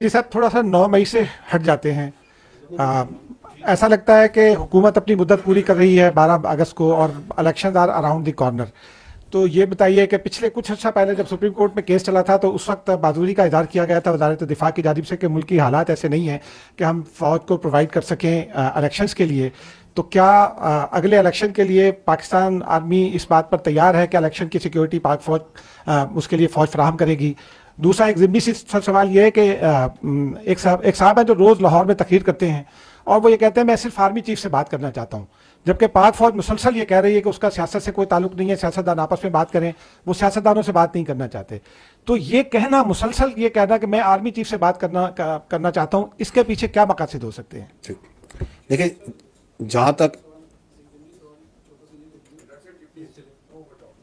जी साहब, थोड़ा सा 9 मई से हट जाते हैं। आ, ऐसा लगता है कि हुकूमत अपनी मुद्दत पूरी कर रही है 12 अगस्त को और election are around the corner. तो ये बताइए कि पिछले कुछ अर्सा पहले जब सुप्रीम कोर्ट में केस चला था तो उस वक्त बहादुरी का इजहार किया गया था वजारत दिफा की जानिब से कि मुल्क की हालात ऐसे नहीं है कि हम फौज को प्रोवाइड कर सकें इलेक्शंस के लिए। तो क्या अगले इलेक्शन के लिए पाकिस्तान आर्मी इस बात पर तैयार है कि इलेक्शन की सिक्योरिटी पाक फौज उसके लिए फौज फराहम करेगी? दूसरा एक ज़िम्मी सी सवाल ये है कि एक साहब है जो रोज़ लाहौर में तकरीर करते हैं और वो ये कहते हैं मैं सिर्फ आर्मी चीफ से बात करना चाहता हूँ, जबकि पाक फौज मुसलसल ये कह रही है कि उसका सियासत से कोई ताल्लुक नहीं है, सियासतदान आपस में बात करें, वो सियासतदानों से बात नहीं करना चाहते। तो ये कहना, मुसलसल ये कहना कि मैं आर्मी चीफ से बात करना चाहता हूँ, इसके पीछे क्या मकासद हो सकते हैं? देखिए, जहाँ तक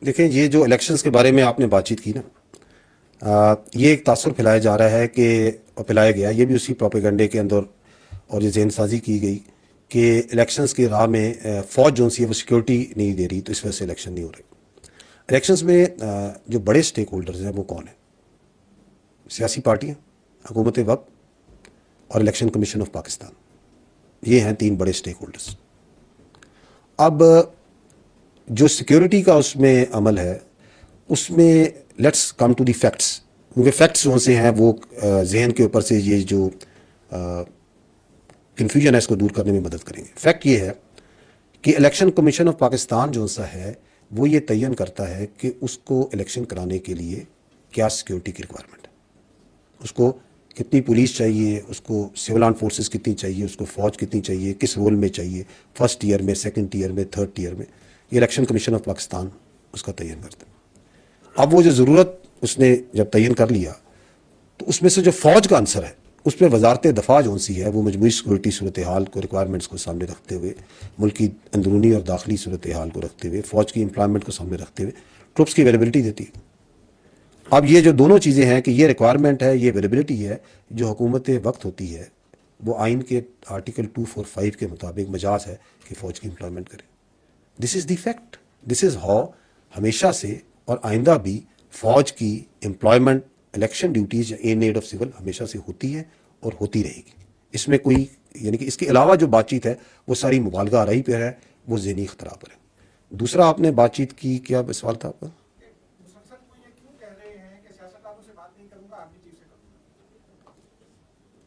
देखें ये जो इलेक्शंस के बारे में आपने बातचीत की ना, ये एक तासुर फैलाया जा रहा है कि फैलाया गया, ये भी उसी प्रोपेगेंडे के अंदर और ये ज़हन साजी की गई कि इलेक्शंस की राह में फ़ौज जो सी है वो सिक्योरिटी नहीं दे रही, तो इस वजह से इलेक्शन नहीं हो रहे। इलेक्शंस में जो बड़े स्टेक होल्डर्स हैं वो कौन है? सियासी पार्टियाँ, हुकूमत वक्त और इलेक्शन कमीशन ऑफ पाकिस्तान। ये हैं 3 बड़े स्टेक होल्डर्स। अब जो सिक्योरिटी का उसमें अमल है उसमें let's come to the facts, क्योंकि फैक्ट्स जो से हैं वो जहन के ऊपर से ये जो कन्फ्यूजन है इसको दूर करने में मदद करेंगे। फैक्ट ये है कि इलेक्शन कमीशन ऑफ पाकिस्तान जो सा है वो ये तयन करता है कि उसको इलेक्शन कराने के लिए क्या सिक्योरिटी की रिक्वायरमेंट है, उसको कितनी पुलिस चाहिए, उसको सिविल आर्म फोर्सेस कितनी चाहिए, उसको फौज कितनी चाहिए, किस रोल में चाहिए, फर्स्ट ईयर में, सेकंड ईयर में, थर्ड ईयर में, ये इलेक्शन कमीशन ऑफ पाकिस्तान उसका तयन करता है। अब वो जो ज़रूरत उसने जब तयन कर लिया तो उसमें से जो फ़ौज का आंसर है उस पर वजारत दफा जो सी है वो मजमूई सिक्योरिटी सूरत हाल को, रिक्वायरमेंट्स को सामने रखते हुए, मुल्क की अंदरूनी और दाखिली सूरत हाल को रखते हुए, फ़ौज की एम्प्लॉयमेंट को सामने रखते हुए ट्रुप्स की अवेलेबिलिटी देती है। अब ये जो दोनों चीज़ें हैं कि ये रिक्वायरमेंट है, ये अवेलेबिलिटी है, जो हुकूमत वक्त होती है वो आइन के आर्टिकल 245 के मुताबिक मजाज है कि फ़ौज की एम्प्लॉयमेंट करे। This is the fact, this is how हमेशा से और आइंदा भी फ़ौज की एम्प्लॉयमेंट इलेक्शन ड्यूटीज़ या इन एड ऑफ सिविल हमेशा से होती है और होती रहेगी। इसमें कोई यानी कि इसके अलावा जो बातचीत है वो सारी मुबालगा आराई पर है, वो ज़हनी खतरा पर है। दूसरा आपने बातचीत की, क्या सवाल था आपका?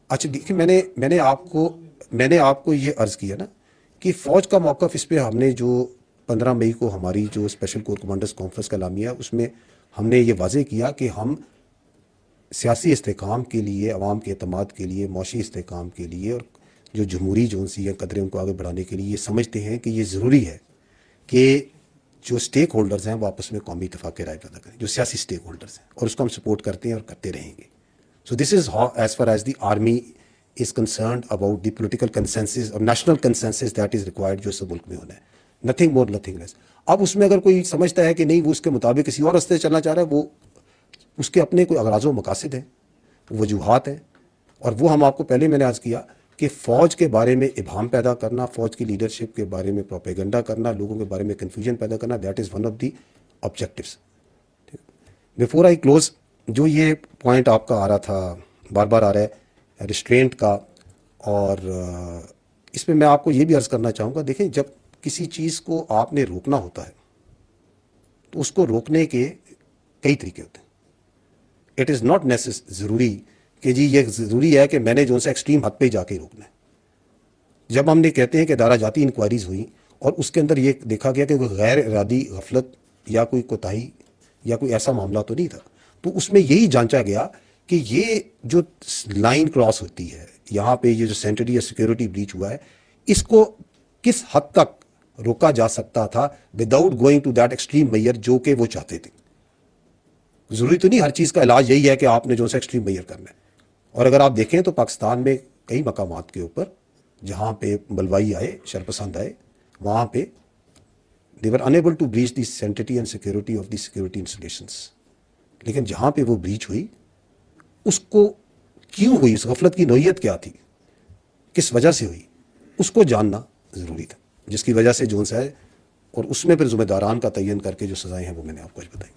अच्छा देखिए, मैंने आपको ये अर्ज़ किया ना कि फ़ौज का मौक़िफ़ इस पर हमने जो 15 मई को हमारी जो स्पेशल कोर कमांडर्स कॉन्फ्रेंस का लामिया है उसमें हमने ये वाज़े किया कि हम सियासी इस्तेकाम के लिए, अवाम के अतमाद के लिए, मौशी इस्तेकाम के लिए और जो जमहूरी जो सी है कदरें उनको आगे बढ़ाने के लिए ये समझते हैं कि ये ज़रूरी है कि जो स्टेक होल्डर्स हैं वो आपस में कौमी इत्तेफाक राय पैदा करें, जो सियासी स्टेक होल्डर्स हैं, और उसको हम सपोर्ट करते हैं और करते रहेंगे। So this is how, as far as the army is concerned, about the political consensus or national consensus that is required जो इस मुल्क में होना है, nothing more nothing less। अब उसमें अगर कोई समझता है कि नहीं वो उसके मुताबिक किसी और रास्ते चलना चाह रहा है, वो उसके अपने कोई अगराज़ व मकासद हैं, वजूहात हैं, और वो हम आपको पहले मैंने अर्ज़ किया कि फ़ौज के बारे में इबाहम पैदा करना, फ़ौज की लीडरशिप के बारे में प्रोपेगेंडा करना, लोगों के बारे में कन्फ्यूजन पैदा करना, that is one of the objectives. Before I close, जो ये पॉइंट आपका आ रहा था, बार बार आ रहा है रिस्ट्रेंट का, और इसमें मैं आपको ये भी अर्ज़ करना चाहूँगा, देखें जब किसी चीज़ को आपने रोकना होता है तो उसको रोकने के कई तरीके होते हैं। इट इज़ नॉट ज़रूरी कि जी ये ज़रूरी है कि मैंने जो सा एक्सट्रीम हद पे जाके रोकना है। जब हमने कहते हैं कि दारा जाती इंक्वायरीज़ हुई और उसके अंदर ये देखा गया कि कोई गैर इरादी गफलत या कोई कोताही या कोई ऐसा मामला तो नहीं था, तो उसमें यही जांचा गया कि ये जो लाइन क्रॉस होती है यहाँ पे, ये जो सेंट्रली या सिक्योरिटी ब्रीच हुआ है, इसको किस हद तक रोका जा सकता था without going to that extreme measure जो कि वो चाहते थे। ज़रूरी तो नहीं हर चीज़ का इलाज यही है कि आपने जो सा एक्सट्रीम मेजर करना है। और अगर आप देखें तो पाकिस्तान में कई मकामात के ऊपर जहाँ पे बलवाई आए, शरपसंद आए, वहाँ पे they were unable to breach the sanctity and security of the security installations. लेकिन जहाँ पे वो ब्रीच हुई उसको क्यों हुई, उस गफलत की नोयत क्या थी, किस वजह से हुई, उसको जानना ज़रूरी था, जिसकी वजह से जोन सा है, और उसमें फिर ज़िम्मेदारान का तयन करके जो सज़ाएँ हैं वो मैंने आपको आज बताई।